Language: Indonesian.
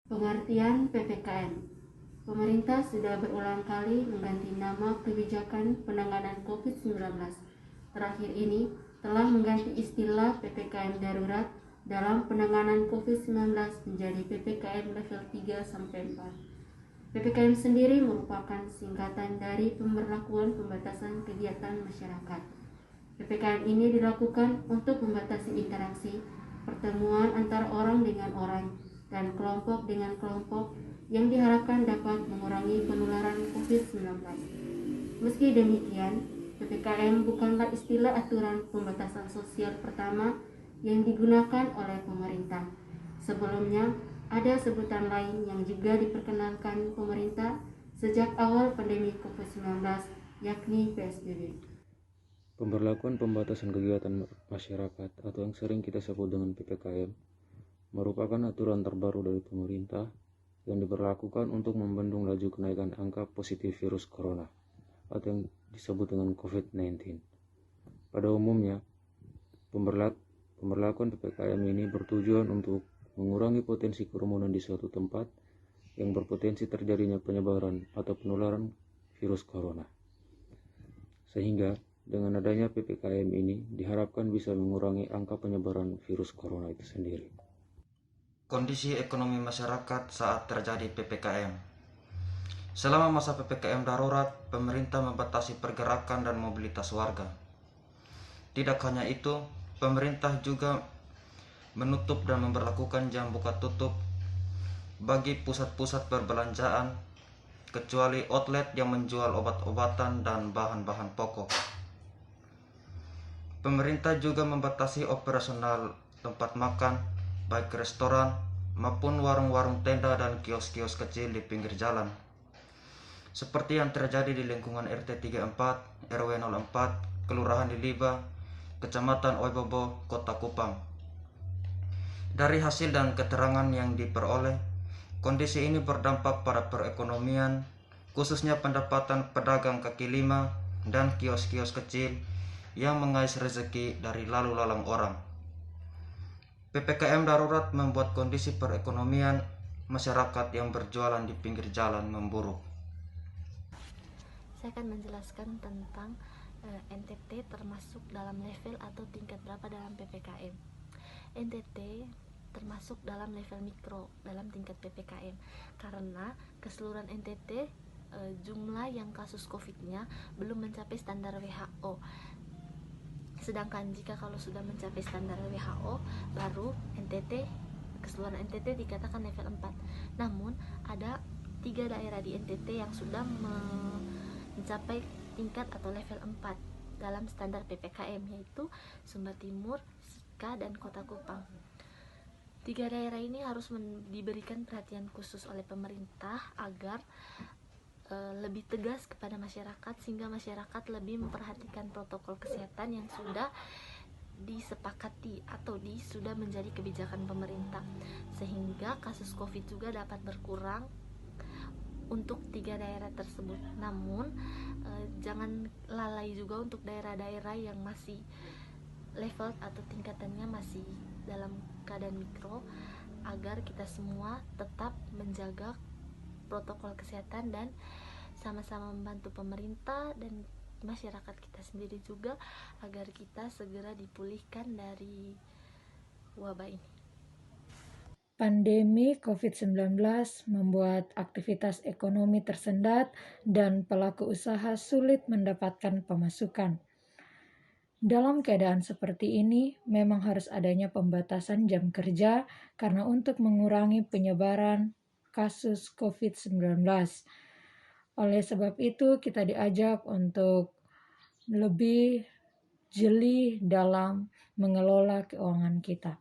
Pengertian PPKM. Pemerintah sudah berulang kali mengganti nama kebijakan penanganan COVID-19. Terakhir ini telah mengganti istilah PPKM darurat dalam penanganan COVID-19 menjadi PPKM level 3-4. PPKM sendiri merupakan singkatan dari pemberlakuan pembatasan kegiatan masyarakat. PPKM ini dilakukan untuk membatasi interaksi, pertemuan antara orang dengan orang, dan kelompok dengan kelompok yang diharapkan dapat mengurangi penularan COVID-19. Meski demikian, PPKM bukanlah istilah aturan pembatasan sosial pertama yang digunakan oleh pemerintah. Sebelumnya, ada sebutan lain yang juga diperkenalkan pemerintah sejak awal pandemi COVID-19, yakni PSBB. Pemberlakuan pembatasan kegiatan masyarakat atau yang sering kita sebut dengan PPKM merupakan aturan terbaru dari pemerintah yang diberlakukan untuk membendung laju kenaikan angka positif virus corona atau yang disebut dengan COVID-19. Pada umumnya, pemberlakuan PPKM ini bertujuan untuk mengurangi potensi kerumunan di suatu tempat yang berpotensi terjadinya penyebaran atau penularan virus corona. Sehingga dengan adanya PPKM ini diharapkan bisa mengurangi angka penyebaran virus corona itu sendiri. Kondisi ekonomi masyarakat saat terjadi PPKM. Selama masa PPKM darurat, pemerintah membatasi pergerakan dan mobilitas warga. Tidak hanya itu, pemerintah juga menutup dan memberlakukan jam buka tutup bagi pusat-pusat perbelanjaan, kecuali outlet yang menjual obat-obatan dan bahan-bahan pokok. Pemerintah juga membatasi operasional tempat makan, baik restoran maupun warung-warung tenda dan kios-kios kecil di pinggir jalan. Seperti yang terjadi di lingkungan RT 34, RW 04, Kelurahan Liliba, Kecamatan Oibobo, Kota Kupang. Dari hasil dan keterangan yang diperoleh, kondisi ini berdampak pada perekonomian, khususnya pendapatan pedagang kaki lima dan kios-kios kecil yang mengais rezeki dari lalu lalang orang. PPKM darurat membuat kondisi perekonomian masyarakat yang berjualan di pinggir jalan memburuk. Saya akan menjelaskan tentang NTT termasuk dalam level atau tingkat berapa dalam PPKM. NTT termasuk dalam level mikro dalam tingkat PPKM karena keseluruhan NTT jumlah yang kasus COVID-nya belum mencapai standar WHO. Sedangkan jika kalau sudah mencapai standar WHO, baru keseluruhan NTT dikatakan level 4. Namun ada 3 daerah di NTT yang sudah mencapai tingkat atau level 4 dalam standar PPKM, yaitu Sumba Timur, Sika, dan Kota Kupang. 3 daerah ini harus diberikan perhatian khusus oleh pemerintah agar lebih tegas kepada masyarakat, sehingga masyarakat lebih memperhatikan protokol kesehatan yang sudah disepakati atau sudah menjadi kebijakan pemerintah, sehingga kasus COVID juga dapat berkurang untuk 3 daerah tersebut. Namun jangan lalai juga untuk daerah-daerah yang masih level atau tingkatannya masih dalam keadaan mikro, agar kita semua tetap menjaga protokol kesehatan dan sama-sama membantu pemerintah dan masyarakat kita sendiri juga agar kita segera dipulihkan dari wabah ini. Pandemi COVID-19 membuat aktivitas ekonomi tersendat dan pelaku usaha sulit mendapatkan pemasukan. Dalam keadaan seperti ini, memang harus adanya pembatasan jam kerja karena untuk mengurangi penyebaran kasus COVID-19. Oleh sebab itu, kita diajak untuk lebih jeli dalam mengelola keuangan kita.